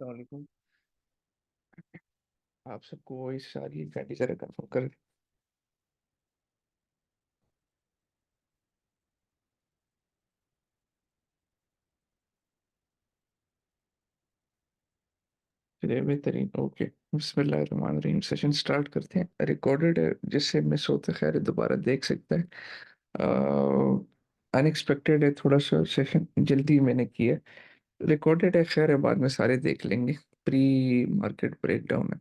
वालेकुम। आप सबको वही सारी गाड़ी जरा कंफर्म कर दे बेहतरीन। ओके, बिस्मिल्लाहिर्रहमानिर्रहीम। सेशन स्टार्ट करते हैं। रिकॉर्डेड है, जिससे मिस होता खैर दोबारा देख सकता है। अनएक्सपेक्टेड है थोड़ा सा, सेशन जल्दी मैंने किया। रिकॉर्डेड है, खैर है, बाद में सारे देख लेंगे। प्री मार्केट ब्रेकडाउन है।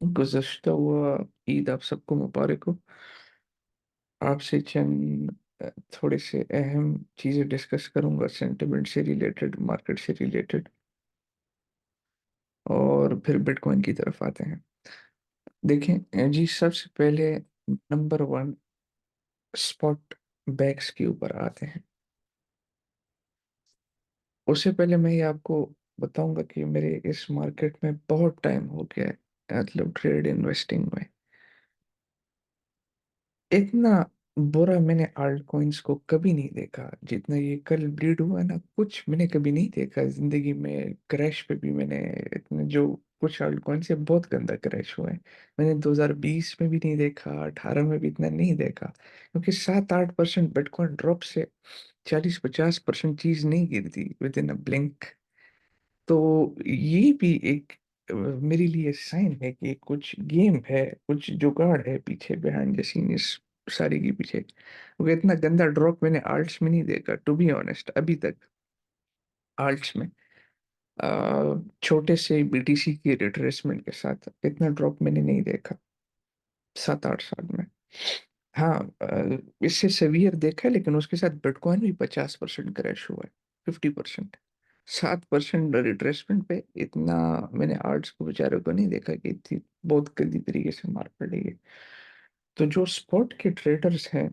गुज़श्ता हुआ ईद आप सबको मुबारक हो। आपसे चंद थोड़े से अहम चीज़ें डिस्कस करूंगा, सेंटिमेंट से रिलेटेड, मार्केट से रिलेटेड, और फिर बिटकॉइन की तरफ आते हैं। देखें जी, सबसे पहले नंबर वन, स्पॉट बैग्स के ऊपर आते हैं। उससे पहले मैं ये आपको बताऊंगा कि मेरे इस मार्केट में बहुत टाइम हो गया है, मतलब ट्रेड इन्वेस्टिंग में। इतना बुरा मैंने आल्ट कॉइन्स को कभी नहीं देखा जितना ये कल ब्रीड हुआ ना। कुछ मैंने कभी नहीं देखा जिंदगी में। क्रैश पे भी मैंने इतने जो कुछ आल्ट कॉइन से बहुत गंदा क्रैश हुआ है। मैंने 2020 में भी नहीं देखा, 18 में भी इतना नहीं देखा, क्योंकि 7-8% बिटकॉइन ड्रॉप से 40-50% चीज नहीं गिरती विद इन अ ब्लिंक। तो ये भी एक मेरे लिए साइन है कि कुछ गेम है, कुछ जुगाड़ है पीछे, बिहाइंड द सीन इस सारी के पीछे, क्योंकि इतना गंदा ड्रॉप मैंने आल्ट्स में नहीं देखा, टू बी ऑनेस्ट। अभी तक आल्ट्स में छोटे से बीटीसी की रिट्रेसमेंट के साथ इतना ड्रॉप मैंने नहीं देखा 7-8 साल में। हाँ, इससे सेवियर देखा है, लेकिन उसके साथ बिटकॉइन भी 50% क्रैश हुआ है, 50%। 7% रिट्रेसमेंट पे इतना मैंने आर्ट्स को बेचारों को नहीं देखा कि इतनी बहुत गंदी तरीके से मार पड़ी है। तो जो स्पॉट के ट्रेडर्स हैं,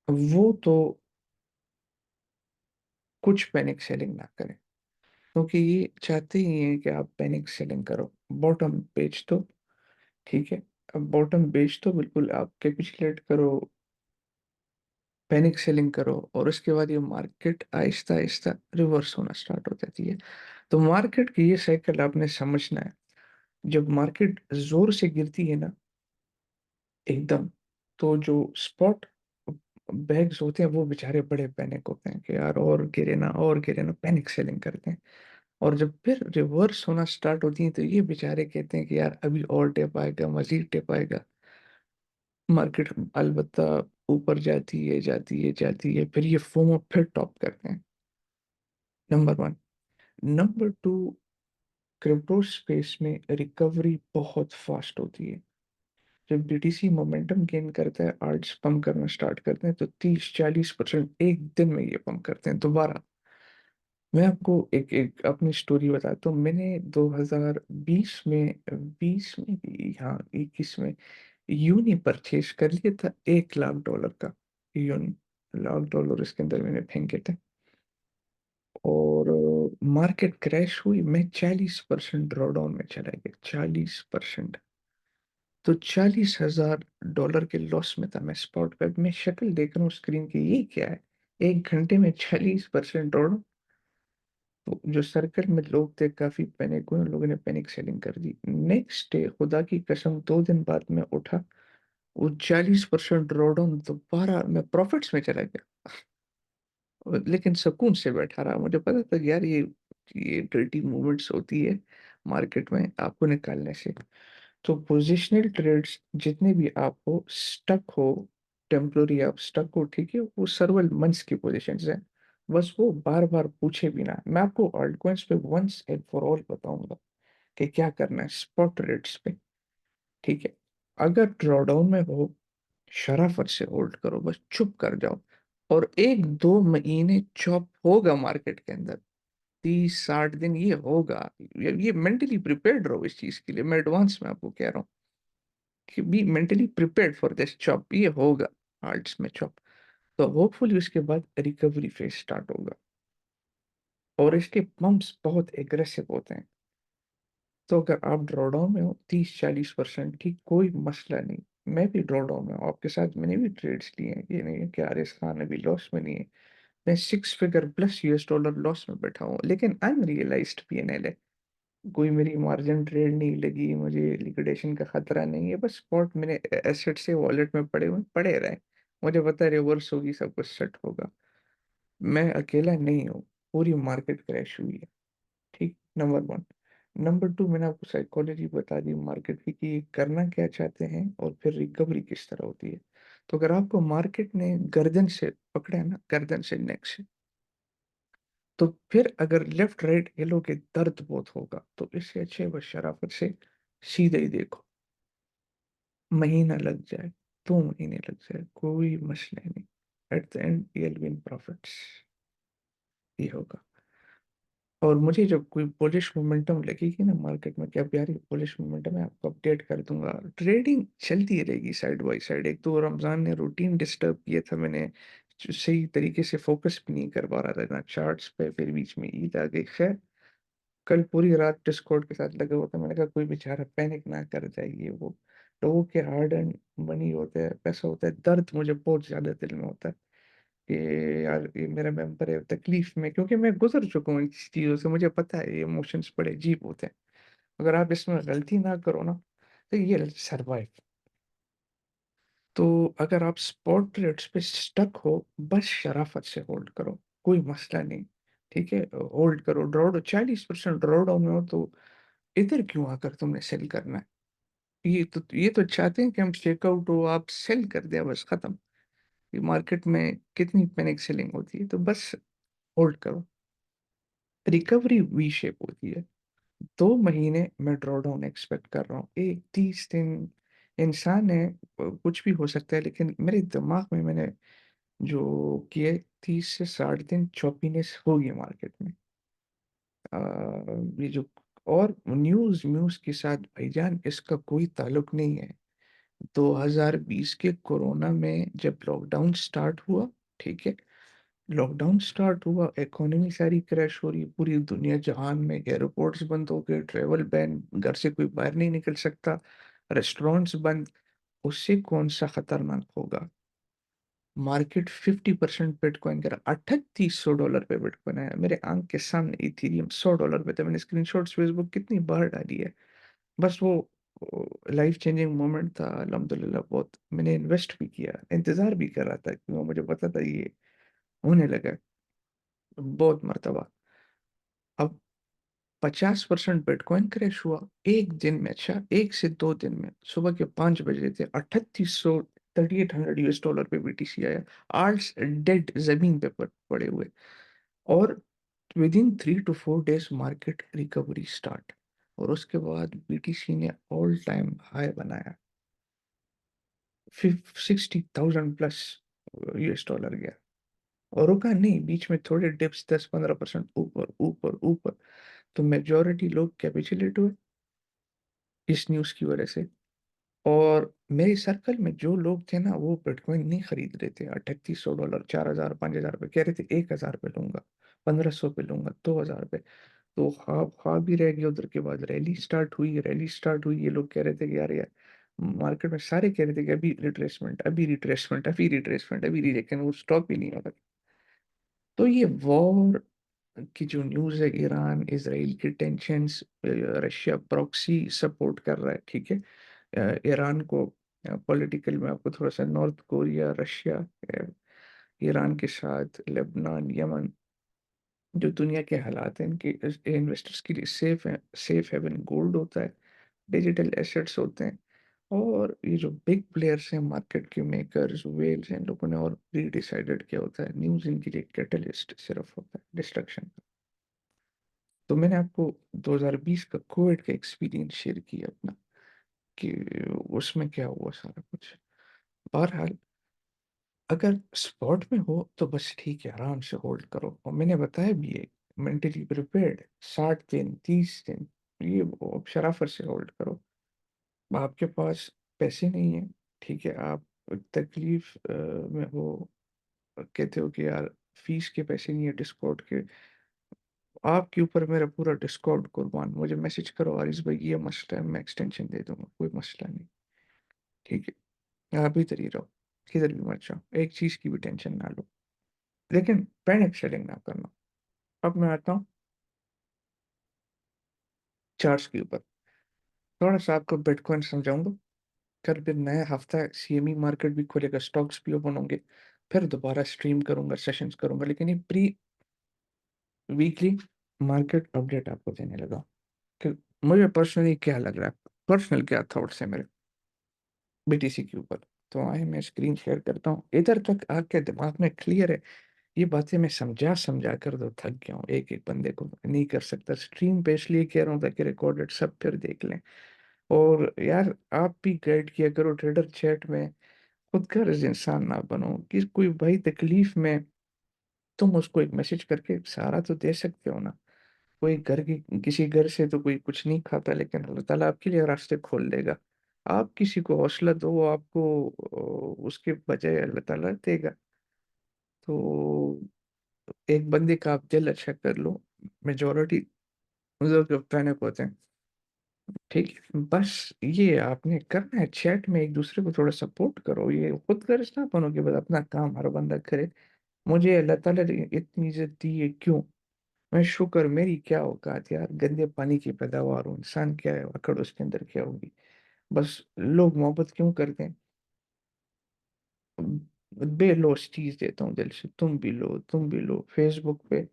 वो तो कुछ पैनिक सेलिंग ना करें, क्योंकि ये चाहते ही हैं कि आप पैनिक सेलिंग करो, बॉटम बेच दो। ठीक है, अब बॉटम बेच दो, बिल्कुल आप कैपिचुलेट करो, पैनिक सेलिंग करो, और उसके बाद ये मार्केट आहिस्ता आहिस्ता रिवर्स होना स्टार्ट हो जाती है। तो मार्केट की ये साइकिल आपने समझना है। जब मार्केट जोर से गिरती है ना, एकदम, तो जो स्पॉट बैग्स होते हैं वो बेचारे बड़े पैनिक होते हैं कि यार और गिरे ना, और गिरे ना, पैनिक सेलिंग करते हैं। और जब फिर रिवर्स होना स्टार्ट होती है तो ये बेचारे कहते हैं कि यार अभी और टिप आएगा, मजीद टिप आएगा। मार्केट अलबत्ता ऊपर जाती है, जाती है, जाती है, फिर ये फोमो फिर टॉप करते हैं। Number one. Number two, crypto space में रिकवरी बहुत फास्ट होती है। जब बीटीसी मोमेंटम गेन करता है, आर्ट्स पंप करना स्टार्ट करते हैं, तो 30-40% एक दिन में ये पंप करते हैं दोबारा। मैं आपको एक एक अपनी स्टोरी बताता हूँ। मैंने 2020 में, 20 में भी, हाँ 21 में यूनी परचेज कर लिया था $1 लाख का। यूनी, $1 लाख इसके अंदर मैंने फेंके थे। और मार्केट क्रैश हुई, मैं 40% ड्रॉडाउन में चला गया, 40%। तो $40,000 के लॉस में था मैं। स्पॉट पे मैं शक्ल देख रहा हूँ स्क्रीन की, ये क्या है, 1 घंटे में 40% ड्रॉडाउन। तो जो सर्कल में लोग थे काफी पैनिक हुए, उन लोगों ने पैनिक सेलिंग कर दी। नेक्स्ट डे खुदा की कसम 2 दिन बाद मैं उठा, वो 40% ड्रॉडाउन, दोबारा मैं प्रॉफिट्स में चला गया। लेकिन सुकून से बैठा रहा, मुझे पता था कि यार ये डर्टी मूवमेंट्स होती है मार्केट में आपको निकालने से। तो पोजिशनल ट्रेड्स जितने भी आप हो, स्टक हो, टेम्पररी आप स्टक हो, ठीक है, वो सर्वल मंथ्स की पोजीशंस हैं। बस वो बार बार पूछे बिना मैं आपको ऑल्टकॉइंस पे वंस एंड फॉर ऑल बताऊंगा कि क्या करना है स्पॉट ट्रेड्स पे। ठीक है, अगर ड्रॉडाउन में हो, शराफत से होल्ड करो, बस चुप कर जाओ। और 1-2 महीने चॉप होगा मार्केट के अंदर, 30-60 दिन ये होगा। ये मेंटली प्रिपेयर्ड रहो इस चीज के लिए, मैं एडवांस में आपको कह रहा हूँ कि be mentally prepared for this chop, ये होगा हार्ट्स में चॉप। तो होपफुली उसके बाद रिकवरी फेज स्टार्ट होगा, और इसके पंप्स बहुत एग्रेसिव होते हैं। तो अगर आप ड्रॉडाउन में हो 30-40%, ठीक, कोई मसला नहीं। मैं भी ड्रॉडाउन में हूँ आपके साथ, मैंने भी ट्रेड्स लिए हैं, ये नहीं है कि आरिस खान अभी लॉस में नहीं है। मैं 6 figure plus US dollar loss में बैठा हूँ, लेकिन अनरियलाइज़्ड पीएनएल है। कोई मेरी मार्जिन ट्रेड नहीं लगी, मुझे लिक्विडेशन का खतरा नहीं है, बस स्पॉट मेरे एसेट से वॉलेट में पड़े रहे। मुझे पता है रिवर्स होगी, सब कुछ सेट होगा। मैं अकेला नहीं हूँ, पूरी मार्केट क्रैश हुई है, ठीक, नंबर 1। नंबर 2, मैंने आपको साइकोलॉजी बता दी मार्केट की कि ये करना क्या चाहते हैं और फिर रिकवरी किस तरह होती है। तो अगर आपको मार्केट ने गर्दन से पकड़ा है ना, गर्दन से, नेक से, तो फिर अगर लेफ्ट राइट हिलोगे दर्द बहुत होगा, तो इससे अच्छे बस शराफत से सीधे ही देखो। महीना लग जाए, 2 महीने लग जाए, कोई मसला नहीं। At the end you will win profits, ये होगा। और मुझे जब कोई बुलिश मोमेंटम लगेगी ना मार्केट में, क्या प्यारी बुलिश मोमेंटम है, आपको अपडेट कर दूंगा। ट्रेडिंग चलती रहेगी साइड बाय साइड। एक तो रमजान ने रूटीन डिस्टर्ब किया था, मैंने सही तरीके से फोकस भी नहीं कर पा रहा था ना चार्ट्स पे, फिर बीच में ईद आ गई। खैर, कल पूरी रात डिस्कॉर्ड के साथ लगा हुआ था, मैंने कहा कोई बेचारा पैनिक ना कर जाए, ये वो। लोगों के हार्ड एंड मनी होते हैं, पैसा होता है, दर्द मुझे बहुत ज्यादा दिल में होता है कि यार ये मेरा मेंबर है तकलीफ में, क्योंकि मैं गुजर चुका हूँ इन चीज़ों से, मुझे पता है ये इमोशंस बड़े अजीब होते हैं। अगर आप इसमें गलती ना करो ना, तो ये सरवाइव। तो अगर आप स्पॉट ट्रेड्स पे स्टक हो, बस शराफत से होल्ड करो, कोई मसला नहीं, ठीक है? होल्ड करो, ड्रॉ 40% ड्रॉ डाउन में हो तो इधर क्यों आकर तुमने सेल करना है? ये तो चाहते हैं कि हम चेकआउट हो, आप सेल कर दिया, बस खत्म। ये मार्केट में कितनी पैनिक सेलिंग होती है, तो बस होल्ड करो। रिकवरी वी शेप होती है। 2 महीने मैं ड्रॉडाउन एक्सपेक्ट कर रहा हूँ। 1 30 दिन, इंसान है, कुछ भी हो सकता है, लेकिन मेरे दिमाग में मैंने जो किए 30 से 60 दिन चॉपीनेस होगी मार्केट में। अ, ये जो और न्यूज़ के साथ भाईजान इसका कोई ताल्लुक नहीं है। 2020 के कोरोना में जब लॉकडाउन स्टार्ट हुआ, ठीक है? लॉकडाउन स्टार्ट हुआ, इकोनॉमी सारी क्रैश हो रही है, पूरी दुनिया जहान में एयरपोर्ट्स बंद हो गए, ट्रैवल बैन, घर से कोई बाहर नहीं निकल सकता, रेस्टोरेंट्स बंद। उससे कौन-सा खतरनाक होगा? मार्केट 50% बिटकॉइन गिरा, $3800 पे बिटकॉइन आया। मेरे आँख के सामने इथेरियम $100 पे था। मैंने स्क्रीनशॉट्स फेसबुक कितनी बार डाली है। बस वो लाइफ चेंजिंग मोमेंट था, अल्हम्दुलिल्लाह। बहुत मैंने इन्वेस्ट भी किया, इंतज़ार भी कर रहा था क्यों, मुझे पता था ये होने लगा है, बहुत मर्तबा। अब 50% बिटकॉइन क्रैश हुआ, 1 दिन में, अच्छा 1 से 2 दिन में, सुबह के 5 बजे थे, 3800 $3800 पे बीटीसी आया। आल्ट्स डेड ज़मीन पे पड़े हुए, और within 3 to 4 days market recovery start, और उसके बाद बीटीसी ने ऑल टाइम हाई बनाया। 60,000 प्लस यूएस डॉलर गया, और रुका नहीं, बीच में थोड़े डिप्स 10-15% ऊपर, ऊपर, ऊपर। तो मेजॉरिटी लोग कैपिचुलेट हुए इस न्यूज़ की वजह से। और मेरे सर्कल में जो लोग थे ना, वो बिटकॉइन नहीं खरीद रहे थे। $3800, 4000, 5000 पे कह रहे थे, 1000 पे लूंगा, 1500 पे लूंगा, 2000 पे। तो ख्वाब ख्वाब ही रह गया। उधर के बाद रैली स्टार्ट हुई, ये लोग कह रहे थे कि यार मार्केट में सारे कह रहे थे कि अभी रिट्रेसमेंट, अभी रिट्रेसमेंट, अभी रिट्रेसमेंट, लेकिन वो स्टॉप ही नहीं हो रहा। तो ये वॉर की जो न्यूज़ है, ईरान इसराइल की टेंशन्स, रशिया प्रॉक्सी सपोर्ट कर रहा है, ठीक है? ईरान को पॉलिटिकल में आपको थोड़ा सा, नॉर्थ कोरिया, रशिया, ईरान के साथ लेबनान, यमन, जो दुनिया के हालात हैं इनके, इन्वेस्टर्स के लिए सेफ हेवन गोल्ड होता है, डिजिटल एसेट्स होते हैं। और ये जो बिग प्लेयर्स हैं मार्केट के, मेकर्स, वेल्स हैं, इन लोगों ने और प्री डिसाइडेड किया होता है, न्यूज़ इनके लिए कैटलिस्ट सिर्फ होता है डिस्ट्रक्शन का। तो मैंने आपको 2020 का कोविड का एक्सपीरियंस शेयर किया अपना, कि उसमें क्या हुआ सारा कुछ। बहरहाल, अगर स्पॉट में हो तो बस ठीक है, आराम से होल्ड करो, और मैंने बताया भी है, मेंटली प्रिपेयर्ड, 60 दिन, 30 दिन, ये वो, अब शराफत से होल्ड करो। आपके पास पैसे नहीं है, ठीक है, आप तकलीफ में हो, कहते हो कि यार फीस के पैसे नहीं है डिस्कॉर्ड के, आपके ऊपर मेरा पूरा डिस्कॉर्ड कुर्बान, मुझे मैसेज करो, आरिस भाई ये मसला है, मैं एक्सटेंशन दे दूंगा, कोई मसला नहीं, ठीक है? आप इधर ही रहो, किधर भी मत जाओ, एक चीज़ की भी टेंशन ना लो। लेकिन पैनिक सेलिंग ना करना। अब मैं आता हूँ चार्ट्स के ऊपर। थोड़ा सा आपको बिटकॉइन समझाऊंगा। कल फिर नया हफ्ता है, सीएमई मार्केट भी खुलेगा, स्टॉक्स भी ओपन होंगे। फिर दोबारा स्ट्रीम करूंगा, सेशंस करूंगा, लेकिन ये प्री वीकली मार्केट अपडेट आपको देने लगा कि मुझे पर्सनली क्या लग रहा है, पर्सनल क्या थॉट्स है मेरे बीटीसी के ऊपर। तो आए मैं स्क्रीन शेयर करता हूँ, इधर तक आपके दिमाग में क्लियर है? ये बातें मैं समझा समझा कर तो थक गया हूँ, एक एक बंदे को नहीं कर सकता। स्ट्रीम पे इसलिए कह रहा हूँ ताकि रिकॉर्डेड सब फिर देख लें। और यार आप भी गाइड किया करो ट्रेडर चैट में। खुद गर्ज इंसान ना बनो कि कोई भाई तकलीफ में, तुम उसको एक मैसेज करके सहारा तो दे सकते हो ना। कोई घर की, किसी घर से तो कोई कुछ नहीं खाता, लेकिन अल्लाह ताला आपके लिए रास्ते खोल देगा। आप किसी को हौसला दो, वो आपको उसके बजाय अल्लाह ताला देगा। तो एक बंदे का आप दिल अच्छा कर लो, मेजोरिटी लोग पैनिक होते हैं। ठीक है, बस ये आपने करना है, चैट में एक दूसरे को थोड़ा सपोर्ट करो। ये खुद गर्ज ना बनो कि बस अपना काम हर बंदा करे। मुझे अल्लाह ताला ने इतनी इज्जत दी है, क्यों? मैं शुक्र, मेरी क्या औकात यार, गंदे पानी की पैदावार हूँ, इंसान क्या है, अकड़ उसके अंदर क्या होगी। बस लोग मोहब्बत क्यों करते हैं? बेलौस चीज देता हूँ दिल से, तुम भी लो, तुम भी लो। फेसबुक पे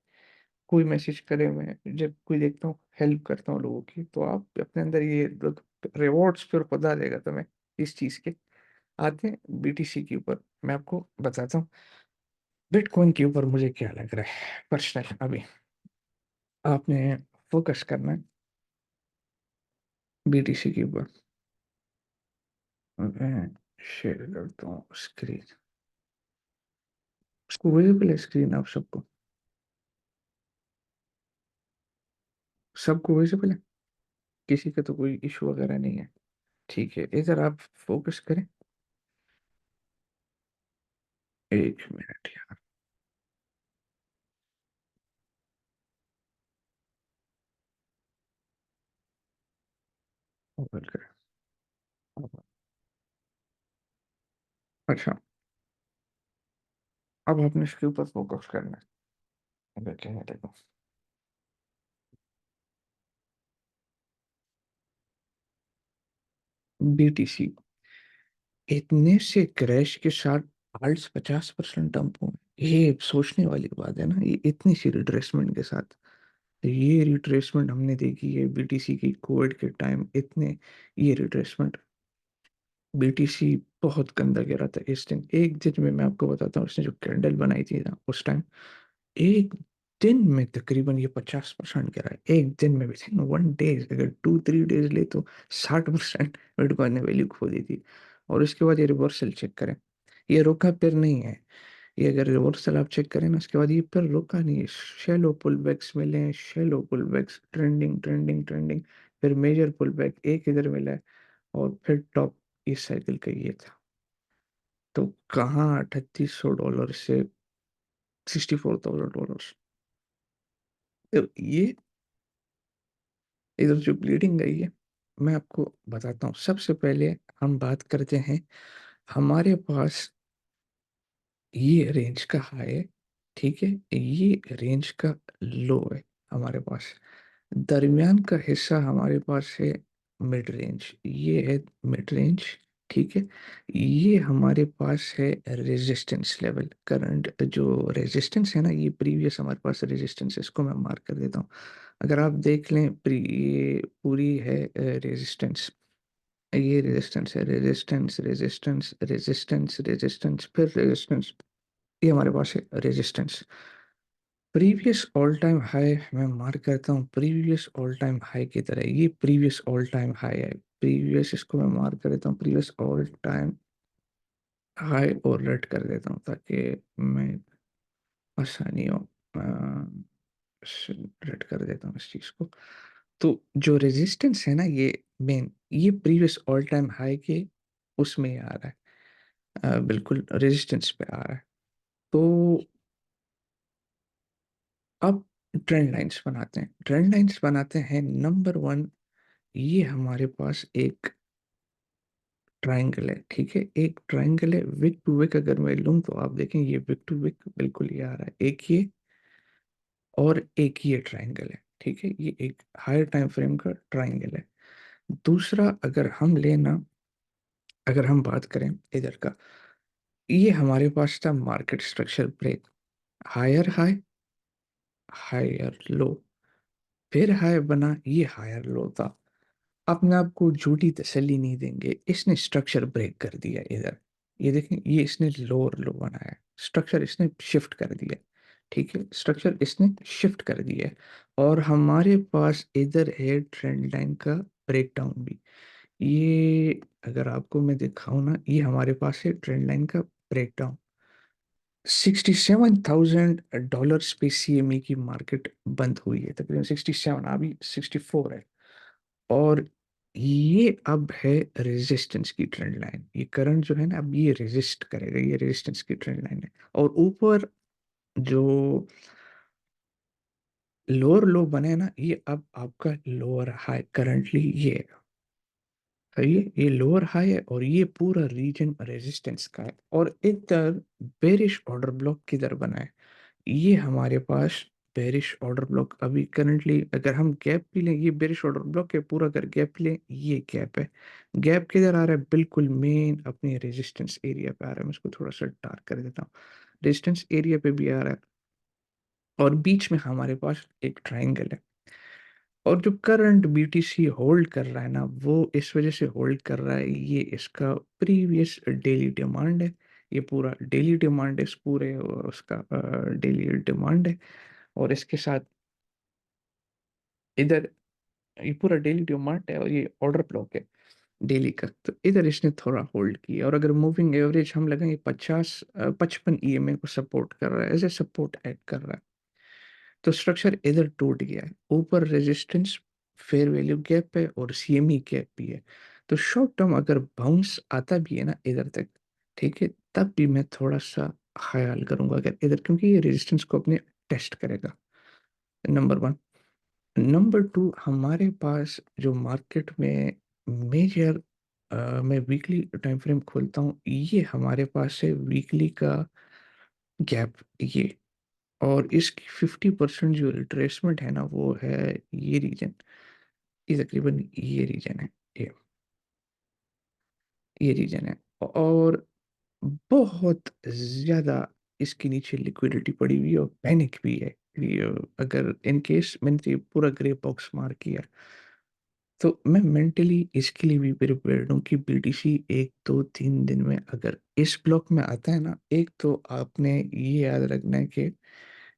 कोई मैसेज करे, मैं जब कोई देखता हूँ हेल्प करता हूँ लोगों की, तो आप अपने अंदर ये रिवॉर्ड्स फिर खुदा देगा तुम्हें इस चीज के। आते हैं बीटीसी के ऊपर, मैं आपको बताता हूँ बिटकॉइन के ऊपर मुझे क्या लग रहा है पर्सनल। अभी आपने फोकस करना है बीटीसी के ऊपर। मैं शेयर करता हूँ स्क्रीन, उसको विजिबल है स्क्रीन आप सबको? सबको विजिबल है? किसी का तो कोई इशू वगैरह नहीं है? ठीक है, इधर आप फोकस करें। एक मिनट यार, ओपन करें। अच्छा, अब आपने इसके ऊपर फोकस करना है। अगर कहने लगा बीटीसी इतने से क्रैश के साथ आल्ट्स 50% डंप हुए, ये सोचने वाली बात है ना। ये इतनी सी रिट्रेसमेंट के साथ, ये रिट्रेसमेंट हमने देखी है बीटीसी की कोविड के टाइम, इतने ये रिट्रेसमेंट। बीटीसी बहुत गंदा गिरा था इस दिन। एक दिन में मैं आपको बताता हूँ, उसने जो कैंडल बनाई थी ना उस टाइम, एक दिन में तकरीबन ये 50% गिरा है। एक दिन में, विद इन 1 डेज, अगर 2-3 डेज ले तो 60% बिटकॉइन ने वैल्यू खो दी थी। और उसके बाद ये रिवर्सल चेक करें, ये रुका फिर नहीं है। ये अगर रिवर्सल आप चेक करें ना, उसके बाद ये फिर रुका नहीं है। शैलो पुल बैक्स मिले हैं, शैलो पुल बैक्स, ट्रेंडिंग ट्रेंडिंग ट्रेंडिंग, फिर मेजर पुल बैक एक इधर मिला है, और फिर टॉप इस साइकिल का ये था। तो कहाँ $3800 से $64,000। तो ये इधर जो ब्लीडिंग गई है, मैं आपको बताता हूँ। सबसे पहले हम बात करते हैं, हमारे पास ये रेंज का हाई है, ठीक है, ये रेंज का लो है हमारे पास। दरमियान का हिस्सा हमारे पास है मिड रेंज, ये है मिड रेंज, ठीक है। ये हमारे पास है रेजिस्टेंस लेवल, करंट जो रेजिस्टेंस है ना, ये प्रीवियस हमारे पास रेजिस्टेंस है, इसको मैं मार्क कर देता हूँ। अगर आप देख लें, ये पूरी है रेजिस्टेंस, ये रेजिस्टेंस है, रेजिस्टेंस रेजिस्टेंस रेजिस्टेंस रेजिस्टेंस फिर रेजिस्टेंस, ये हमारे पास है resistance. Previous all time high मैं मार्क करता हूँ, प्रीवियस ऑल टाइम हाई की तरह ये प्रीवियस ऑल टाइम हाई है। प्रीवियस, इसको मैं मार्क कर देता हूँ प्रीवियस ऑल टाइम हाई, और रेड कर देता हूँ ताकि मैं आसानी हो। रेड कर देता हूँ इस चीज़ को। तो जो रेजिस्टेंस है ना, ये मेन, ये प्रीवियस ऑल टाइम हाई के उसमें ही आ रहा है, बिल्कुल रेजिस्टेंस पे आ रहा है। तो अब ट्रेंड लाइंस बनाते हैं, ट्रेंड लाइंस बनाते हैं। नंबर वन, ये हमारे पास एक ट्रायंगल है, ठीक है? एक ट्रायंगल है विक टू विक, अगर मैं लूँ तो आप देखें ये विक टू विक बिल्कुल ये आ रहा है। एक ये और एक ये ट्रायंगल है, ठीक है? ये एक हायर टाइम फ्रेम का ट्रायंगल है। दूसरा अगर हम लेना, अगर हम बात करें इधर का, ये हमारे पास था market structure break, higher high, higher low, फिर हाई बना, ये हायर लो था। अपने आप को झूठी तसल्ली नहीं देंगे, इसने स्ट्रक्चर ब्रेक कर दिया इधर। ये देखें, ये इसने लोअर लो बनाया, स्ट्रक्चर इसने शिफ्ट कर दिया, ठीक है? स्ट्रक्चर इसने शिफ्ट कर दिया है। और हमारे पास इधर है ट्रेंड लाइन का ब्रेकडाउन भी। ये अगर आपको मैं दिखाऊं ना, ये हमारे पास है ट्रेंड लाइन का ब्रेकडाउन। $67,000 पे सीएमई की मार्केट बंद हुई है, तकरीबन 67, अभी 64 है। और ये अब है रेजिस्टेंस की ट्रेंड लाइन। ये करंट जो है ना, अब ये रेजिस्ट करेगा, ये रेजिस्टेंस की ट्रेंड लाइन है। और ऊपर जो लोअर लो बने ना, ये अब आपका लोअर हाई करंटली ये है। सही है, ये लोअर हाई है और ये पूरा रीजन रेजिस्टेंस का है। और इधर बेरिश ऑर्डर ब्लॉक किधर बना है, ये हमारे पास बेरिश ऑर्डर ब्लॉक अभी करंटली, अगर हम गैप भी लें, ये बेरिश ऑर्डर ब्लॉक है पूरा, अगर गैप लें ये गैप है। गैप किधर आ रहा है, बिल्कुल मेन अपने रेजिस्टेंस एरिया पे आ रहा है। मैं इसको थोड़ा सा डार्क कर देता हूँ, रेजिस्टेंस एरिया पे भी आ रहा है। और बीच में हमारे पास एक ट्राइंगल है। और जो करंट बीटीसी होल्ड कर रहा है ना, वो इस वजह से होल्ड कर रहा है, ये इसका प्रीवियस डेली डिमांड है। ये पूरा डेली डिमांड है, इस पूरे उसका डेली डिमांड है। और इसके साथ इधर ये पूरा डेली डिमांड है और ये ऑर्डर ब्लॉक है डेली का। तो इधर इसने थोड़ा होल्ड किया। और अगर मूविंग एवरेज हम लगाएंगे 55 ईएमए को सपोर्ट कर रहा है, एज ए सपोर्ट ऐड कर रहा है। तो स्ट्रक्चर इधर टूट गया है, ऊपर रेजिस्टेंस फेयर वैल्यू गैप है और सीएमई गैप भी है। तो शॉर्ट टर्म अगर बाउंस आता भी है ना इधर तक, ठीक है, तब भी मैं थोड़ा सा ख्याल करूंगा अगर इधर, क्योंकि ये रेजिस्टेंस को अपने टेस्ट करेगा, नंबर वन। नंबर टू, हमारे पास जो मार्केट में मेजर, मैं वीकली टाइम फ्रेम खोलता हूँ, ये हमारे पास है वीकली का गैप ये। और इसकी 50% जो रिट्रेसमेंट है ना, वो है ये रीजन, ये तकरीबन ये रीजन है, ये ये रीजन है। और बहुत ज्यादा इसके नीचे लिक्विडिटी पड़ी हुई है और पैनिक भी है। ये अगर इन केस मैंने तो ये पूरा ग्रे बॉक्स मार्क किया, तो मैं मेंटली इसके लिए भी प्रिपेयर्ड हूँ कि बीटीसी 1 2 3 दिन में अगर इस ब्लॉक में आता है ना, एक तो आपने ये याद रखना है कि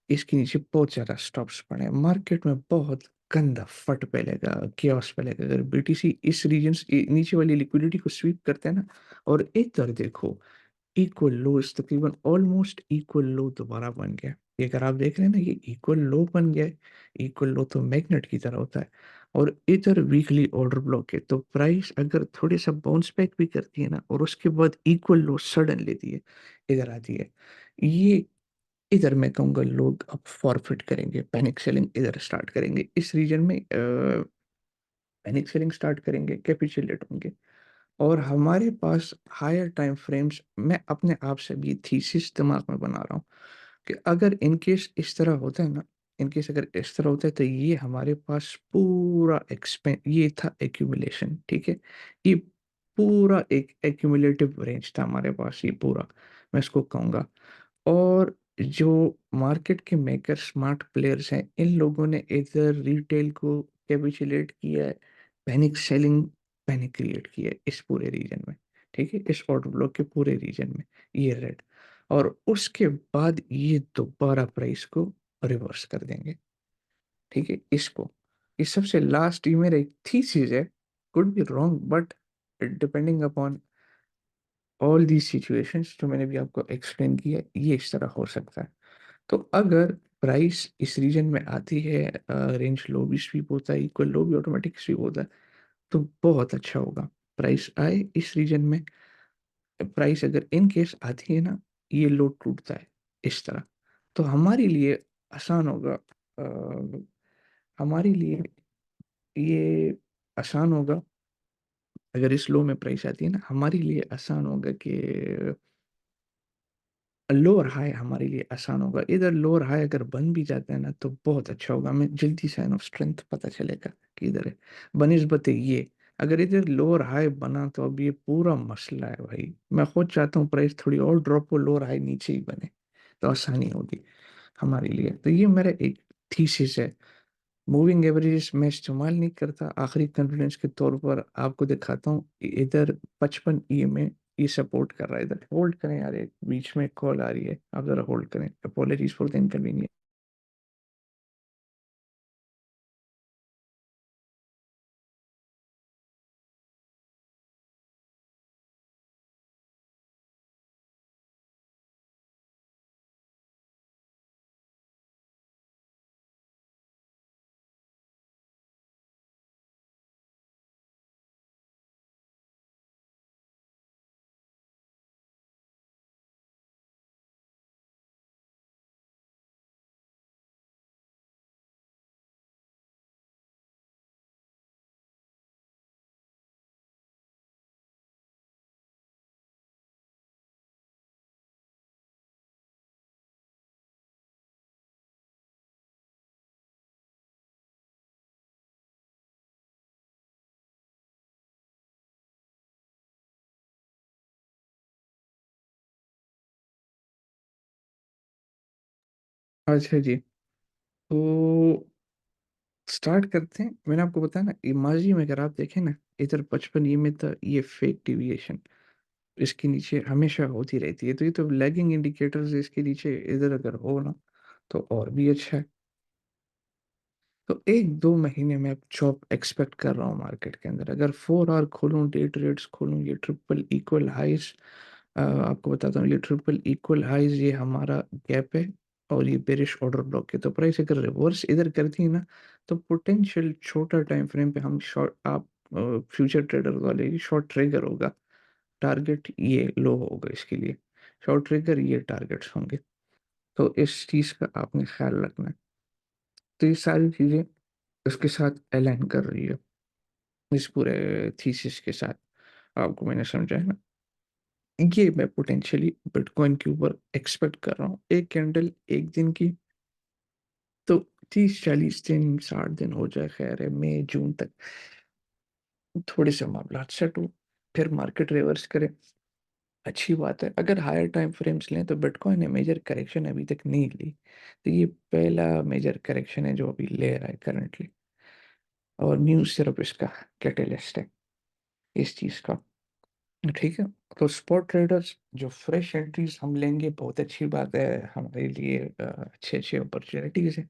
इसके नीचे बहुत ज़्यादा स्टॉप्स पड़े हैं, मार्केट में बहुत गंदा फट फैलेगा, केओस फैलेगा अगर बीटीसी इस रीजन नीचे वाली लिक्विडिटी को स्वीप करते हैं ना। और इधर देखो, इक्वल लोज तकरीबन ऑलमोस्ट इक्वल लो दोबारा बन गया। ये अगर आप देख रहे हैं ना, ये इक्वल लो बन गया है। इक्वल लो तो मैग्नेट की तरह होता है। और इधर वीकली ऑर्डर ब्लॉक है, तो प्राइस अगर थोड़ी सा बाउंस बैक भी करती है ना, और उसके बाद इक्वल लो सडन लेती है, इधर आती है, ये इधर मैं कहूँगा लोग अब फॉरफिट करेंगे, पैनिक सेलिंग इधर स्टार्ट करेंगे इस रीजन में, पैनिक सेलिंग स्टार्ट करेंगे, कैपिचुलेट होंगे। और हमारे पास हायर टाइम फ्रेम्स, मैं अपने आप से भी थीसिस दिमाग में बना रहा हूँ कि अगर इन केस इस तरह होता है ना, इन केस अगर इस तरह होता है, तो ये हमारे पास पूरा एक्सपें ये था एक्यूमुलेशन, ठीक है? ये पूरा एक एक्यूमुलेटिव रेंज था हमारे पास, ये पूरा मैं इसको कहूँगा। और जो मार्केट के मेकर स्मार्ट प्लेयर्स हैं, इन लोगों ने इधर रिटेल को कैपिचुलेट किया है, पैनिक सेलिंग, पैनिक क्रिएट किया है इस पूरे रीजन में, ठीक है? इस ऑर्डर ब्लॉक के पूरे रीजन में, ये रेड। और उसके बाद ये दोबारा प्राइस को रिवर्स कर देंगे, ठीक है? इसको, ये सबसे लास्ट, ये मेरा एक थीसिस है, could be wrong, but depending upon all the situations जो मैंने भी आपको एक्सप्लेन किया, ये इस तरह हो सकता है। तो अगर प्राइस इस रीजन में आती है, रेंज लो भी स्वीप होता है, इक्वल लो भी ऑटोमेटिक स्वीप होता है, तो बहुत अच्छा होगा। प्राइस आए इस रीजन में, प्राइस अगर इन केस आती है ना, ये लो टूटता है इस तरह, तो हमारे लिए आसान होगा, हमारे लिए ये आसान होगा अगर इस लो में प्राइस आती है ना, हमारे लिए आसान होगा कि लोअर हाई हमारे लिए आसान होगा। इधर लोअर हाई अगर बन भी जाता है ना तो बहुत अच्छा होगा, हमें जल्दी साइन ऑफ स्ट्रेंथ पता चलेगा कि इधर है बनिस्बत ये। अगर इधर लोअर हाई बना तो अब ये पूरा मसला है भाई। मैं खुद चाहता हूँ प्राइस थोड़ी और ड्रॉप हो, लोअर हाई नीचे ही बने तो आसानी होगी हमारे लिए। तो ये मेरा एक थीसिस है। मूविंग एवरेजेस मैं इस्तेमाल नहीं करता, आखिरी कॉन्फिडेंस के तौर पर आपको दिखाता हूँ। इधर 55 में ये सपोर्ट कर रहा है, इधर होल्ड करें यार, एक बीच में कॉल आ रही है, आप जरा होल्ड करें। Apologies for the inconvenience. अच्छा जी, तो स्टार्ट करते हैं। मैंने आपको बताया ना, इमाजी में अगर आप देखें ना, इधर 55 में था, ये फेक डिविएशन इसके नीचे हमेशा होती रहती है, तो ये तो लैगिंग इंडिकेटर्स इसके नीचे इधर अगर हो ना तो और भी अच्छा है। तो 1-2 महीने में अब जॉब एक्सपेक्ट कर रहा हूँ मार्केट के अंदर। अगर 4 आवर खोलूँ, डे ट्रेड्स खोलूँ, ये ट्रिपल इक्वल हाइज, आपको बताता हूँ, ये ट्रिपल इक्वल हाइज ये हमारा गैप है और ये बेरिश ऑर्डर ब्लॉक है। तो प्राइस अगर रिवर्स इधर करती है ना तो पोटेंशियल छोटा टाइम फ्रेम पे हम शॉर्ट, आप फ्यूचर ट्रेडर वाले शॉर्ट ट्रिगर होगा, टारगेट ये लो होगा इसके लिए, शॉर्ट ट्रिगर ये टारगेट्स होंगे। तो इस चीज़ का आपने ख्याल रखना है। तो ये सारी चीज़ें उसके साथ अलाइन कर रही है, इस पूरे थीसिस के साथ। आपको मैंने समझा है ना, ये मैं पोटेंशियली बिटकॉइन के ऊपर एक्सपेक्ट कर रहा हूँ। एक कैंडल एक दिन की तो 30-40 दिन 60 दिन हो जाए, खैर है, मई जून तक थोड़े से मामला सेट हो, फिर मार्केट रिवर्स करे, अच्छी बात है। अगर हायर टाइम फ्रेम्स लें तो बिटकॉइन ने मेजर करेक्शन अभी तक नहीं ली, तो ये पहला मेजर करेक्शन है जो अभी ले रहा है करंटली, और न्यूज़ सिर्फ इसका कैटेलिस्ट है इस चीज़ का। ठीक है। तो स्पॉट ट्रेडर्स जो फ्रेश एंट्रीज हम लेंगे, बहुत अच्छी बात है हमारे लिए, अच्छे अच्छे अपॉर्चुनिटीज है।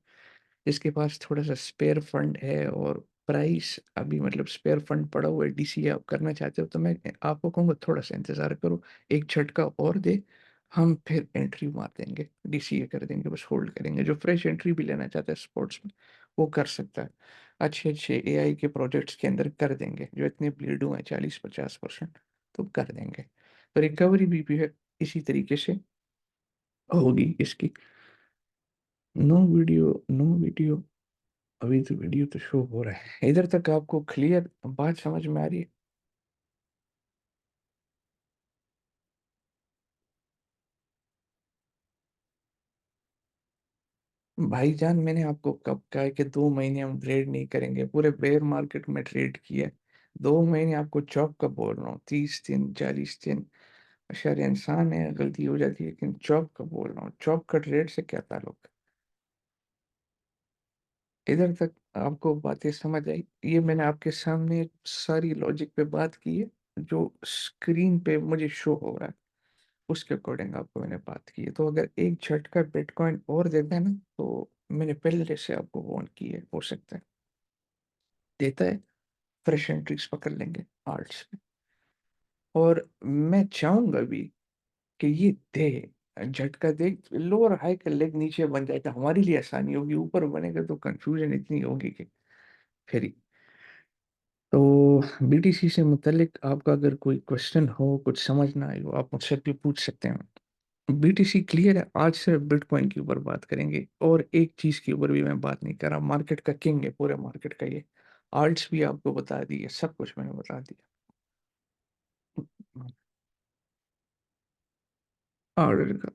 जिसके पास थोड़ा सा स्पेयर फंड है और प्राइस अभी मतलब स्पेयर फंड पड़ा हुआ है, डीसीए आप करना चाहते हो, तो मैं आपको कहूँगा थोड़ा सा इंतजार करो, एक झटका और दे, हम फिर एंट्री मार देंगे, डीसीए कर देंगे, बस होल्ड करेंगे। जो फ्रेश एंट्री भी लेना चाहता है स्पोर्ट्स में वो कर सकता है। अच्छे अच्छे एआई के प्रोजेक्ट्स के अंदर कर देंगे, जो इतने ब्लीड हुए हैं 40-50%, तो कर देंगे। तो रिकवरी भी है इसी तरीके से होगी इसकी। No video, no video. अभी तो वीडियो तो शो हो रहा है इधर तक, आपको क्लियर बात समझ में आ रही है? भाईजान मैंने आपको कब कहा है कि 2 महीने हम ट्रेड नहीं करेंगे? पूरे बेयर मार्केट में ट्रेड किया है। 2 महीने आपको चौक का बोल रहा हूँ, 30 दिन 40 दिन। शायद इंसान है, गलती हो जाती है, लेकिन चौक का बोल रहा हूँ, चौक का ट्रेड से क्या ताल्लुक? इधर तक आपको बातें समझ आई? ये मैंने आपके सामने सारी लॉजिक पे बात की है, जो स्क्रीन पे मुझे शो हो रहा है उसके अकॉर्डिंग आपको मैंने बात की है। तो अगर एक झटका बिटकॉइन और देता है ना, तो मैंने पहले से आपको वार्न की है, हो सकता है देता है, फ्रेश एंट्रीज पकड़ लेंगे आर्ट्स में। और मैं चाहूंगा भी कि ये दे, झटका दे, लोअर हाई का लेग नीचे बन जाए तो हमारे लिए आसानी होगी, ऊपर बनेगा तो कंफ्यूजन इतनी होगी कि फिर ही। तो बीटीसी से मुतलिक आपका अगर कोई क्वेश्चन हो, कुछ समझ ना आए हो, आप मुझसे भी पूछ सकते हैं। बीटीसी क्लियर है, आज सिर्फ बिटकॉइन के ऊपर बात करेंगे, और एक चीज के ऊपर भी मैं बात नहीं कर रहा, मार्केट का किंग है पूरे मार्केट का ये। आल्ट्स भी आपको बता दिए, सब कुछ मैंने बता दिया। ऑर्डर का।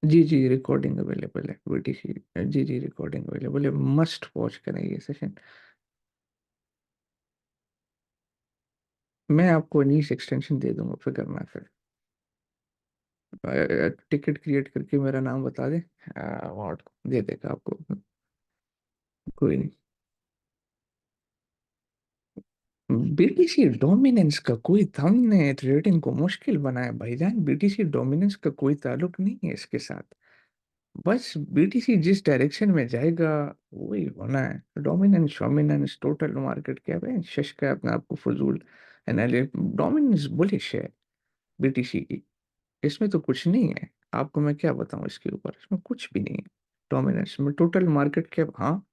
जी, जी, रिकॉर्डिंग अवेलेबल है बीटीसी। जी, जी, रिकॉर्डिंग अवेलेबल है, मस्ट वॉच करें ये सेशन। मैं आपको नीश एक्सटेंशन दे दूँगा, फ़िक्र ना करें। टिकट क्रिएट करके मेरा नाम बता दें, अवार्ड दे देगा आपको, कोई नहीं। बीटीसी डोमिनेंस का कोई हमने ट्रेडिंग को मुश्किल बनाया भाईजान, बीटीसी डोमिनेंस का कोई ताल्लुक नहीं है इसके साथ। बस बीटीसी जिस डायरेक्शन में जाएगा वही होना है। डोमिनेंस शोमिनेंस टोटल मार्केट कैप है, शश का अपने आप को फजूल एनालिस। डोमिनेंस बुलिश है बीटीसी की, इसमें तो कुछ नहीं है। आपको मैं क्या बताऊं इसके ऊपर, इसमें कुछ भी नहीं है। डोमिनेंस में टोटल मार्केट कैप, हाँ,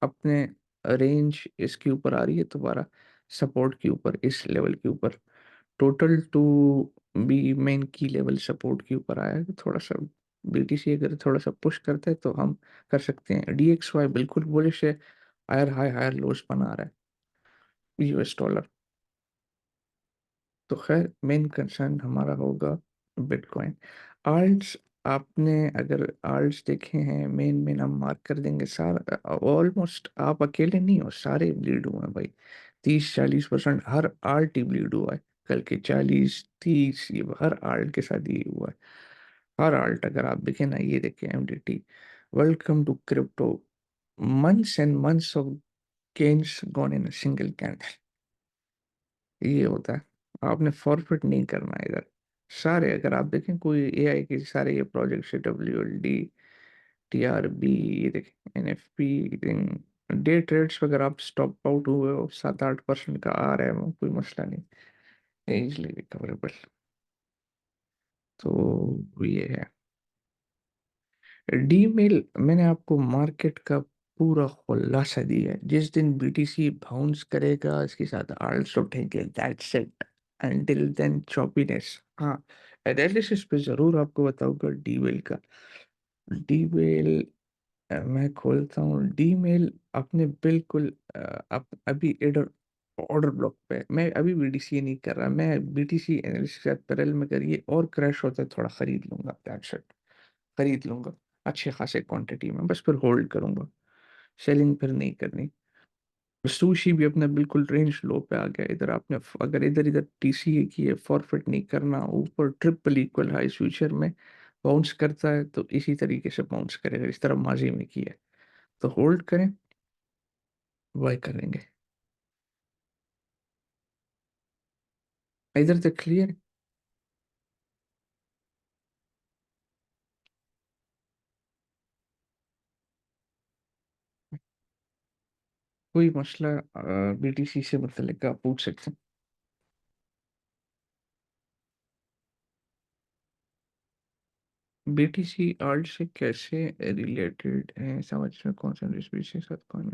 अपने रेंज इसके ऊपर आ रही है दोबारा, सपोर्ट के ऊपर, इस लेवल के ऊपर। टोटल टू बी मेन की लेवल सपोर्ट के ऊपर आया है, तो थोड़ा सा बीटीसी अगर थोड़ा सा पुश करते हैं तो हम कर सकते हैं। डीएक्सवाई बिल्कुल बुलिश है, हायर हाई हायर लोज बना रहा है यूएस डॉलर। तो खैर मेन कंसर्न हमारा होगा बिटकॉइन। आल्ट्स, आपने अगर आल्ट्स देखे हैं, मेन मेन हम मार्क कर देंगे। सारा ऑलमोस्ट आप अकेले नहीं हो, सारे ब्लीड हुए हैं भाई। 30-40% हर आल्ट ही ब्लीड हुआ है। कल के 40-30 ये हर आल्ट के साथ ये हुआ है। हर आल्ट अगर आप देखें ना, ये देखें MDT, welcome to crypto, months and months of gains gone in a single candle। ये होता है, आपने फॉरफिट नहीं करना है इधर। सारे अगर आप देखें कोई एआई के सारे ये project, W L D, T R B, ये देखें N F P, day trades वगैरह आप स्टॉप आउट हुए हो, 7-8% का आ रहा है वो, कोई मसला नहीं, इजिली रिकवरेबल। तो ये है। डीमेल मैंने आपको मार्केट का पूरा खुलासा दिया है। जिस दिन बीटीसी बाउंस करेगा इसके साथ आल्ट्स उठेंगे, that's it. Until then choppiness. हाँ, एनालिसिस पे जरूर आपको बताऊंगा डीवेल का। डीवेल मैं खोलता हूँ डीमेल अपने बिल्कुल अभी एडर ऑर्डर ब्लॉक पे है। मैं अभी बीटीसी नहीं कर रहा, मैं बीटीसी एनालिसिस पैरेलल में करिए, और क्रैश होता है थोड़ा खरीद लूंगा, दैट्स इट। खरीद लूंगा अच्छे खासे क्वांटिटी में, बस फिर होल्ड करूंगा, सेलिंग फिर नहीं करनी। सुशी भी अपना बिल्कुल रेंज लो पे आ गया। इधर आपने अगर इधर इधर टीसीए की है, फॉरफिट नहीं करना। ऊपर ट्रिपल इक्वल हाई फ्यूचर में बाउंस करता है तो इसी तरीके से बाउंस करेगा, इस तरह माजी में किया है। तो होल्ड करें, बाय करेंगे। इधर तक क्लियर। कोई मसला बीटीसी से मतलब आप पूछ सकते हैं। बीटीसी आल्ट से कैसे रिलेटेड है, समझ में कौन सा के साथ कौन।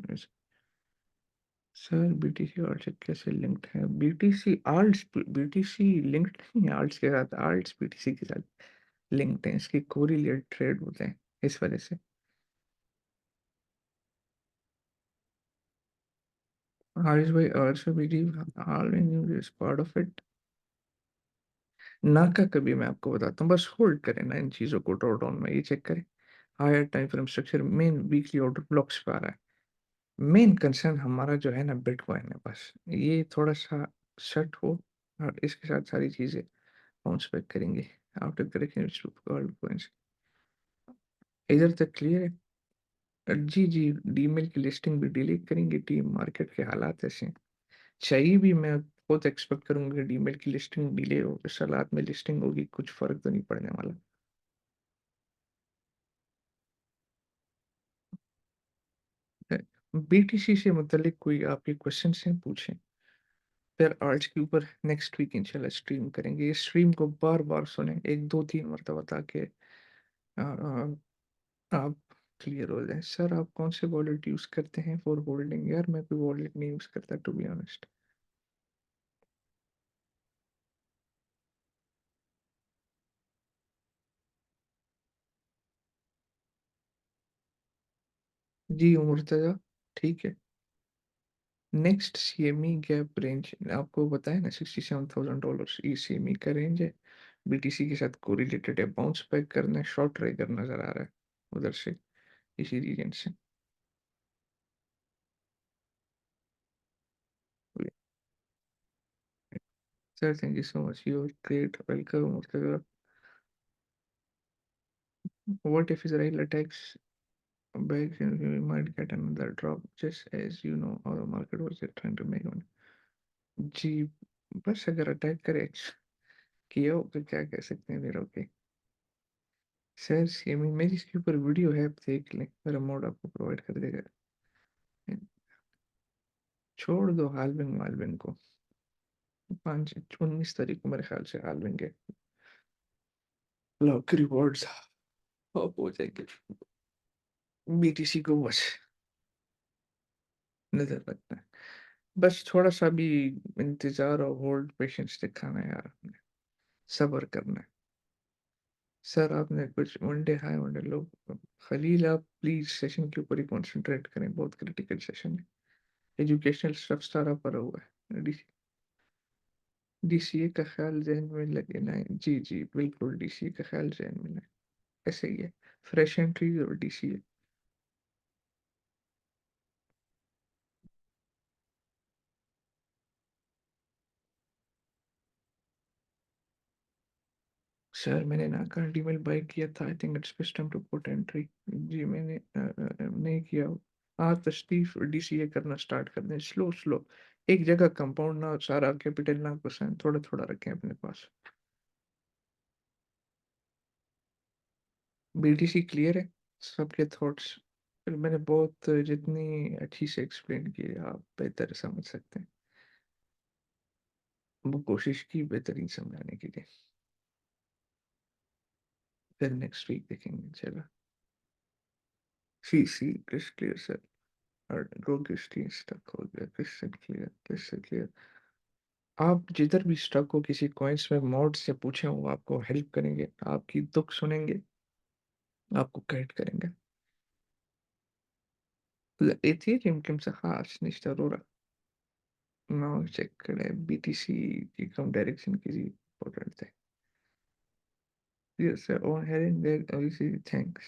सर बीटीसी आल्ट से कैसे लिंक्ड है? बीटीसी आल्ट्स बीटीसी लिंक्ड नहीं है आल्ट्स के साथ, आल्ट्स बीटीसी के साथ लिंक्ड है, इसकी कोरिलेट ट्रेड होते हैं इस वजह से। हारिस भाई, also believe all in is part of it. नाका कभी मैं आपको बताता हूँ, बस होल्ड करें ना इन चीज़ों को, ड्रॉ डाउन में ये चेक करें। Higher time frame structure main weekly order blocks पे आ रहा है। मेन कंसर्न हमारा जो है ना बिटकॉइन है, बस ये थोड़ा सा सेट हो, और इसके साथ सारी चीज़ें बाउंस बैक करेंगे आफ्टर करेक्शन। इधर तक क्लियर है। जी, जी, डीमेल की लिस्टिंग भी डिलीट करेंगे, टीम मार्केट के हालात ऐसे हैं। चाहिए भी, मैं बहुत एक्सपेक्ट करूंगा कि डीमेल की लिस्टिंग डिले हो, इस हालात में लिस्टिंग होगी, कुछ फर्क तो नहीं पड़ने वाला। बीटीसी से मुतलिक कोई आपके क्वेश्चन हैं पूछें, फिर आर्ट्स के ऊपर नेक्स्ट वीक इंशाल्लाह स्ट्रीम करेंगे। इस स्ट्रीम को बार बार सुने, एक दो तीन मरतबा, ताकि आप क्लियर हो जाए। सर आप कौन से वॉलेट यूज़ करते हैं फॉर होल्डिंग? यार मैं कोई वॉलेट नहीं यूज़ करता, टू बी ऑनेस्ट। जी मुर्तज़ा, ठीक है। नेक्स्ट सीएमई गैप रेंज आपको बताया ना, $67,000 ई सीएमई का रेंज है। बीटीसी के साथ कोरिलेटेड है, बाउंस बैक करना है, शॉर्ट ट्राइगर नज़र आ रहा है उधर से, इसी रीजन से। Sir thank you so much, you are great, welcome. What if Israel attacks back, and we might get another drop, just as you know how the market was trying to make money। जी, बस अगर attack करे किया हो तो क्या कह सकते हैं फिर। ओके सर, ये मेरी इसके ऊपर वीडियो है, आप देख लें, मेरा मोड आपको प्रोवाइड कर देगा। छोड़ दो हालविंग मालविन को, 5 19 तारीख को मेरे ख्याल से हालविंग है, लॉक रिवॉर्ड्स ऑफ हो जाएंगे, बीटीसी को बस नजर रखना है। बस थोड़ा सा भी इंतजार और होल्ड पेशेंस दिखाना है यार, सब्र करना है। सर आपने कुछ वनडे हाई वनडे लो, खलील आप प्लीज सेशन के ऊपर ही कंसंट्रेट करें, बहुत क्रिटिकल सेशन है, एजुकेशनल स्टफ सारा पड़ा हुआ है। डीसीए का ख्याल जहन में लगे ना, जी जी बिल्कुल, डीसीए का ख्याल जहन में ना, ऐसे ही है, फ्रेश एंट्रीज और डीसीए। सर मैंने ना कंटिन्यूअल बाय किया था, I think it's best time to put entry. जी मैंने नहीं किया। आज तशरीफ डीसीए करना स्टार्ट कर दें, स्लो स्लो, एक जगह कंपाउंड ना, सारा कैपिटल ना घुसाएं, थोड़ा थोड़ा रखें अपने पास। बीटीसी क्लियर है, सबके थॉट्स फिर मैंने बहुत जितनी अच्छी से एक्सप्लेन की है, आप बेहतर समझ सकते हैं, वो कोशिश की बेहतरीन समझाने के लिए। फिर नेक्स्ट वीक देखेंगे चलो। सी सी क्लियर सर, और रोगिस्टी स्टक हो गया, क्रिस्टल क्लियर क्रिस्टल क्लियर। आप जिधर भी स्टक हो किसी कॉइन्स में, मॉड से पूछें, वो आपको हेल्प करेंगे, आपकी दुख सुनेंगे, आपको गाइड करेंगे। एथेरियम किम सहास निश्चित अरोरा नाउ चेक करें, बीटीसी की कम डायरेक्शन की जी इंपॉर्टेंट है। यस सर, और हेरिंग देयर ऑब्वियसली थैंक्स।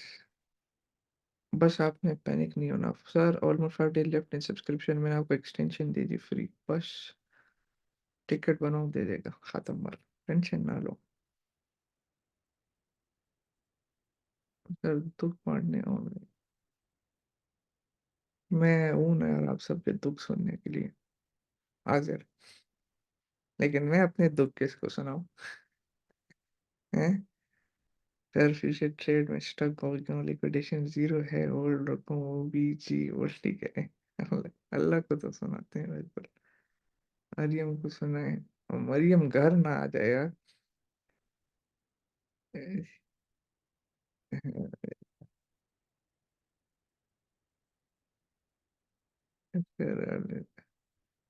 बस आपने पैनिक नहीं होना sir, almost 5 day left in subscription, मैंने आपको एक्सटेंशन दे दी फ्री, बस टिकट बनाओ दे देगा, खत्म मर, टेंशन ना लो। सर दुख बांटने और मैं हूं ना यार, आप सबके दुख सुनने के लिए हाजिर, लेकिन मैं अपने दुख किसको सुनाऊं, हैं। सर फ्यूचर ट्रेड में स्टक हो गया, लिक्विडेशन जीरो है, होल्ड रखो, वो भी जी होल्ड ठीक है। अल्लाह अल्लाह को तो सुनाते हैं बिल्कुल, मरियम को सुनाए, और मरियम घर ना आ जाए यार।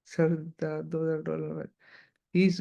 सर $2 He's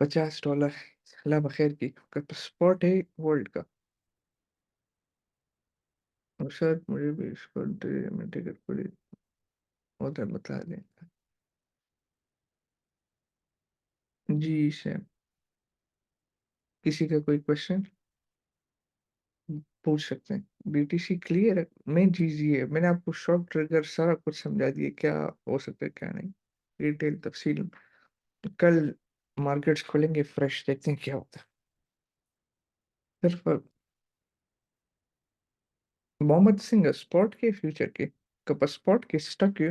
$50 ला बखैर की स्पॉट है वर्ल्ड का। और सर मुझे भी इसको में टिकट पड़ी, उधर बता दें। जी सर, किसी का कोई क्वेश्चन पूछ सकते हैं। बीटीसी क्लियर है, मेन चीज ये है, मैंने आपको शॉर्ट ट्रिगर सारा कुछ समझा दिया, क्या हो सकता है क्या नहीं, डिटेल तफसील। कल मार्केट्स खोलेंगे फ्रेश, देखते हैं क्या होता है। सिर्फ मोहम्मद सिंह स्पॉट के फ्यूचर के कप स्पॉट के स्टक है,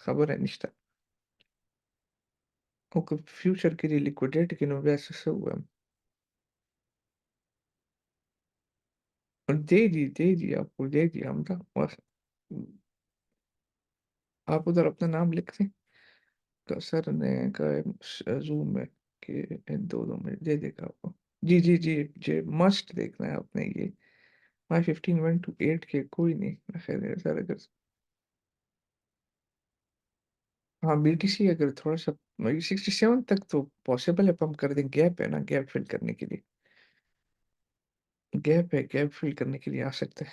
खबर है निश्ता, वो फ्यूचर के लिए लिक्विडेट की नो वैसे से हुआ। और दे दी आपको, दे दिया हम था बस। आप उधर अपना नाम लिख दें, सर ने का जूम में कि इन दो में दे देगा आपको। जी जी जी जी, मस्ट देखना है आपने ये, माई 15 went to 8K, कोई नहीं खैर है सर, अगर हाँ बीटीसी अगर थोड़ा सा 67 तक तो पॉसिबल है, पंप कर दें, गैप है ना, गैप फिल करने के लिए, गैप है, गैप फिल करने के लिए आ सकता है।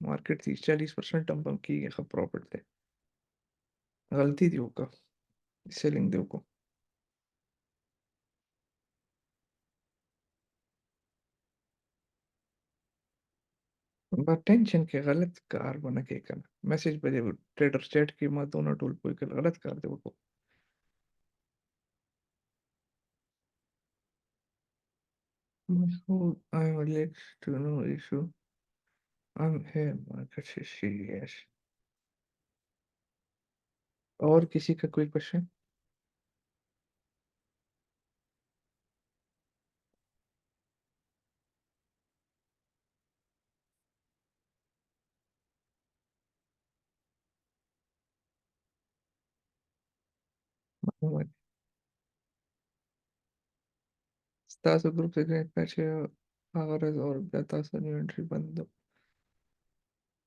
मार्केट 30-40% हम की खब प्रॉफिट थे गलती थी वो का सेलिंग दे को बट टेंशन के गलत कार बना के करना मैसेज बजे ट्रेडर चैट की मां दोनों टूल कोई कर गलत कार दे वो I would like to know issue I'm here market से yes और किसी का कोई क्वेश्चन Stasa grup से ग्रेट पैच आगरज और बतासा न्यू एंट्री बंद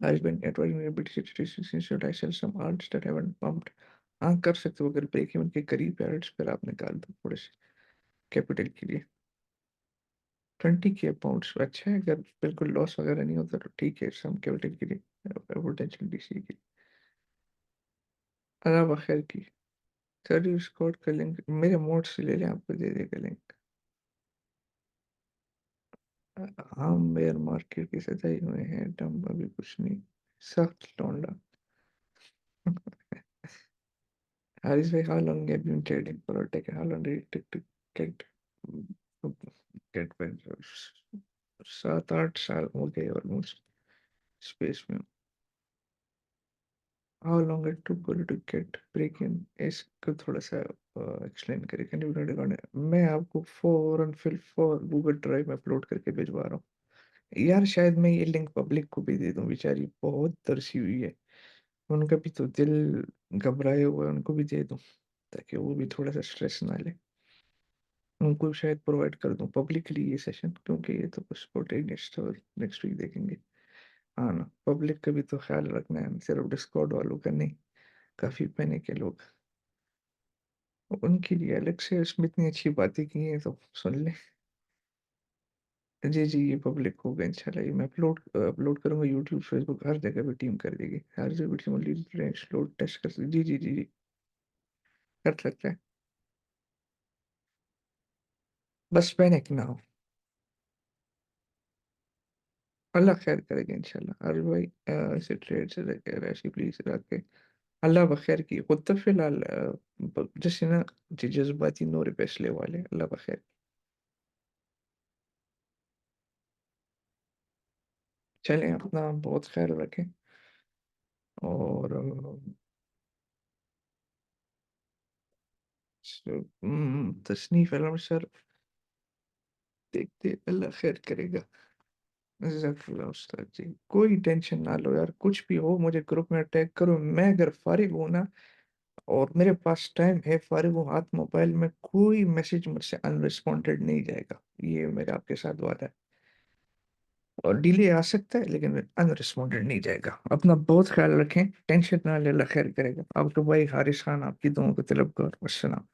I've been advising a bit situations should I sell some ads that haven't pumped हाँ कर सकते हो अगर ब्रेक इवन के करीब एड्स फिर आप निकाल दो थोड़े से कैपिटल के लिए 20 के पाउंड्स अच्छा है अगर बिल्कुल लॉस वगैरह नहीं होता तो ठीक है सम कैपिटल के लिए पोटेंशियल डीसी के अलावा खैर की सर डिस्कॉर्ड का लिंक मेरे मोड से ले लें आपको दे देगा लिंक हम बेयर मार्केट की सजाई हुए हैं डम अभी कुछ नहीं सख्त लौंडा Haris भाई how long have you been trading for tech how long did it take to get get ventures 7-8 साल हो गए ऑलमोस्ट स्पेस में how long it took for you to get break in इसको थोड़ा सा एक्सप्लेन करें can you note मैं आपको फॉरन फिल फॉर गूगल ड्राइव में अपलोड करके भिजवा रहा हूँ यार शायद मैं ये लिंक पब्लिक को भी दे दूं बेचारी बहुत तरसी हुई है उनका भी तो दिल घबराए हुआ है उनको भी दे दूं ताकि वो भी थोड़ा सा स्ट्रेस ना ले उनको शायद प्रोवाइड कर दूं पब्लिकली ये सेशन क्योंकि ये तो कुछ स्पॉटेनियस और नेक्स्ट वीक देखेंगे हाँ ना पब्लिक का भी तो ख्याल रखना है सिर्फ डिस्कॉर्ड वालों का नहीं काफी पैनिक के लोग उनके लिए अलग से उसमें इतनी अच्छी बातें की हैं तो सुन ले जी, जी, ये पब्लिक होगा इंशाल्लाह ये मैं अपलोड करूँगा यूट्यूब, फेसबुक हर जगह पे टीम कर देगी। हर जगह टीम लोड टेस्ट कर जी, जी, जी, जी, कर सकते हैं। बस पैनिक ना हो। अल्लाह खैर करेगा इंशाल्लाह। और भाई ऐसे ट्रेड से लेके ऐसे प्लीज रखे अल्लाह बखैर की खुद तो फिलहाल जैसे ना जज्बाती नोरे फैसले वाले अल्लाह बखैर चलें अपना बहुत ख्याल रखें और तसनीफ अलम सर देखते अल्लाह खैर करेगा जज़ाकल्लाह उस्ताद जी। कोई टेंशन ना लो यार, कुछ भी हो मुझे ग्रुप में टैग करो। मैं अगर फ़ारिग हूँ ना और मेरे पास टाइम है, फ़ारिग हूँ, हाथ मोबाइल में, कोई मैसेज मुझसे अनरिस्पॉन्डेड नहीं जाएगा। ये मेरा आपके साथ वादा है। और डिले आ सकता है लेकिन अनरिस्पॉन्डेड नहीं जाएगा। अपना बहुत ख़्याल रखें, टेंशन ना लें, अल्लाह खैर करेगा। आपका भाई हारिस खान आपकी दुआओं का तलबगार। वस्सलाम।